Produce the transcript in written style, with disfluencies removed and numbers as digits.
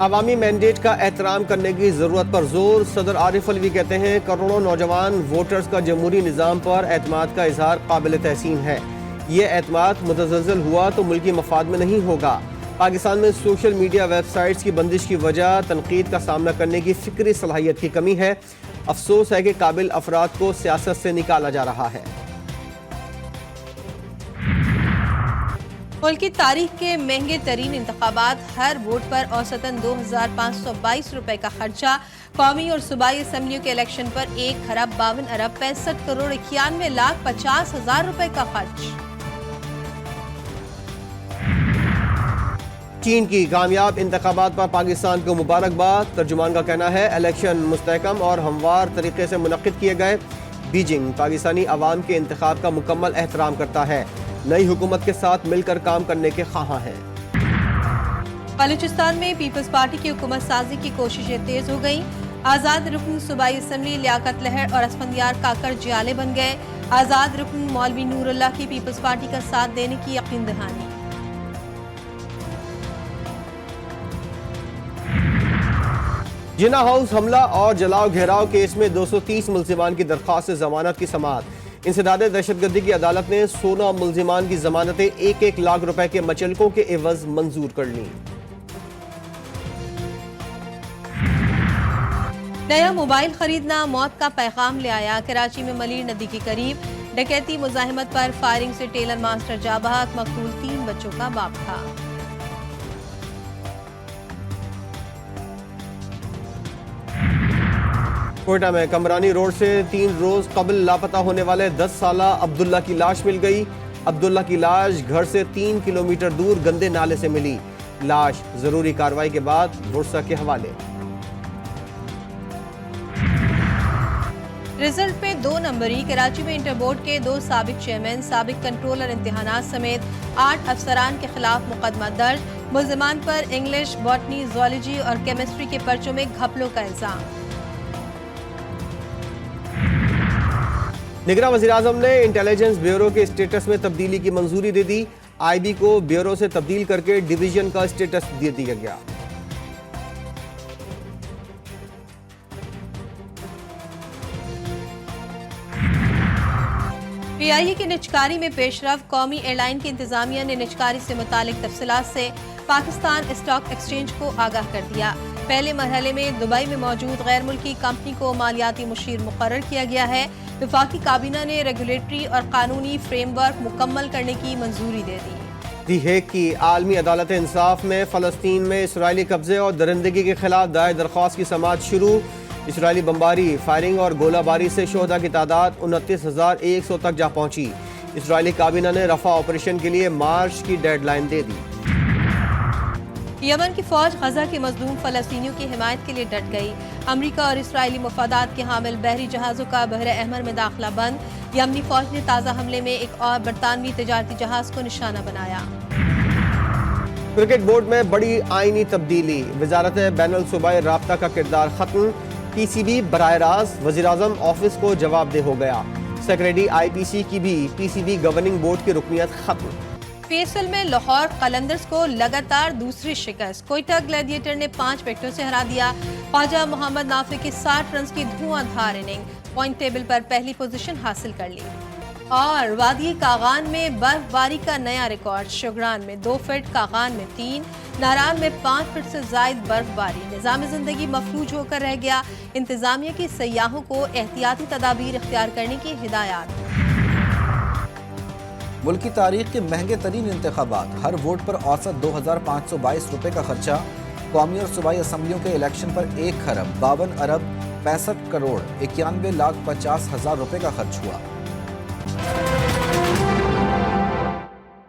عوامی مینڈیٹ کا احترام کرنے کی ضرورت پر زور. صدر عارف الوی کہتے ہیں کروڑوں نوجوان ووٹرز کا جمہوری نظام پر اعتماد کا اظہار قابل تحسین ہے. یہ اعتماد متزلزل ہوا تو ملکی مفاد میں نہیں ہوگا. پاکستان میں سوشل میڈیا ویب سائٹس کی بندش کی وجہ تنقید کا سامنا کرنے کی فکری صلاحیت کی کمی ہے. افسوس ہے کہ قابل افراد کو سیاست سے نکالا جا رہا ہے. ملک کی تاریخ کے مہنگے ترین انتخابات. ہر ووٹ پر اوسطاً 2522 روپے کا خرچہ. قومی اور صوبائی اسمبلیوں کے الیکشن پر 1,52,65,91,50,000 روپے کا خرچ. چین کی کامیاب انتخابات پر پاکستان کو مبارکباد. ترجمان کا کہنا ہے الیکشن مستحکم اور ہموار طریقے سے منعقد کیے گئے. بیجنگ پاکستانی عوام کے انتخاب کا مکمل احترام کرتا ہے. نئی حکومت کے ساتھ مل کر کام کرنے کے خواہاں ہیں. بلوچستان میں پیپلز پارٹی کی حکومت سازی کی کوششیں تیز ہو گئیں. آزاد رکن صوبائی اسمبلی لیاقت لہر اور اسفندیار کاکڑ جیالے بن گئے. آزاد رکن مولوی نور اللہ کی پیپلز پارٹی کا ساتھ دینے کی یقین دہانی. جناح ہاؤس حملہ اور جلاؤ گھیراؤ کیس میں 230 ملزمان کی درخواست ضمانت کی سماعت. انسداد دہشت گردی کی عدالت نے 16 ملزمان کی ضمانتیں 1-1 لاکھ روپے کے مچلکوں کے عوض منظور کر لیں. نیا موبائل خریدنا موت کا پیغام لے آیا. کراچی میں ملیر ندی کے قریب ڈکیتی مزاحمت پر فائرنگ سے ٹیلر ماسٹر جاں بحق. مقتول 3 بچوں کا باپ تھا. کوئٹہ میں کمرانی روڈ سے 3 روز قبل لاپتہ ہونے والے 10 سالہ عبداللہ کی لاش مل گئی. عبداللہ کی لاش گھر سے 3 کلومیٹر دور گندے نالے سے ملی. لاش ضروری کارروائی کے بعد ورثہ کے حوالے. رزلٹ پہ 2 نمبری. کراچی میں انٹر بورڈ کے 2 سابق چیئرمین، سابق کنٹرولر امتحانات سمیت 8 افسران کے خلاف مقدمہ درج. ملزمان پر انگلش، باٹنی، زوالوجی اور کیمسٹری کے پرچوں میں گھپلوں کا الزام. نگراں وزیراعظم نے انٹیلیجنس بیورو کے اسٹیٹس میں تبدیلی کی منظوری دے دی. آئی بی کو بیورو سے تبدیل کر کے ڈویژن کا اسٹیٹس دے دیا گیا. پی آئی اے کی نجکاری میں پیش رفت. قومی ایئر لائن کی انتظامیہ نے نجکاری سے متعلق تفصیلات سے پاکستان اسٹاک ایکسچینج کو آگاہ کر دیا. پہلے مرحلے میں دبئی میں موجود غیر ملکی کمپنی کو مالیاتی مشیر مقرر کیا گیا ہے. وفاقی کابینہ نے ریگولیٹری اور قانونی فریم ورک مکمل کرنے کی منظوری دے دی. دی ہیگ کی عالمی عدالت انصاف میں فلسطین میں اسرائیلی قبضے اور درندگی کے خلاف دائر درخواست کی سماعت شروع. اسرائیلی بمباری، فائرنگ اور گولہ باری سے شہداء کی تعداد 29,100 تک جا پہنچی. اسرائیلی کابینہ نے رفح آپریشن کے لیے مارچ کی ڈیڈ لائن دے دی. یمن کی فوج غزہ کے مظلوم فلسطینیوں کی حمایت کے لیے ڈٹ گئی. امریکہ اور اسرائیلی مفادات کے حامل بحری جہازوں کا بحر احمر میں داخلہ بند. یمنی فوج نے تازہ حملے میں ایک اور برطانوی تجارتی جہاز کو نشانہ بنایا. کرکٹ بورڈ میں بڑی آئینی تبدیلی. وزارت بین الصوبائی رابطہ کا کردار ختم. پی سی بی براہ راست وزیراعظم آفس کو جواب دہ ہو گیا. سیکریٹری آئی پی سی کی بھی پی سی بی گورننگ بورڈ کی رکنیت ختم. فیصل میں لاہور قلندرز کو لگاتار دوسری شکست. کوئٹہ گلیڈیٹر نے 5 وکٹوں سے ہرا دیا. خواجہ محمد نافع کی 60 رنز کی دھواں دھار اننگ. پوائنٹ ٹیبل پر پہلی پوزیشن حاصل کر لی. اور وادی کاغان میں برف باری کا نیا ریکارڈ. شگران میں 2 فٹ، کاغان میں 3، ناران میں 5 فٹ سے زائد برف باری. نظام زندگی مفلوج ہو کر رہ گیا. انتظامیہ کی سیاحوں کو احتیاطی تدابیر اختیار کرنے کی ہدایات. ملک کی تاریخ کے مہنگے ترین انتخابات. ہر ووٹ پر اوسط 2522 روپے کا خرچہ. قومی اور صوبائی اسمبلیوں کے الیکشن پر 1,52,65,91,50,000 روپے کا خرچ ہوا.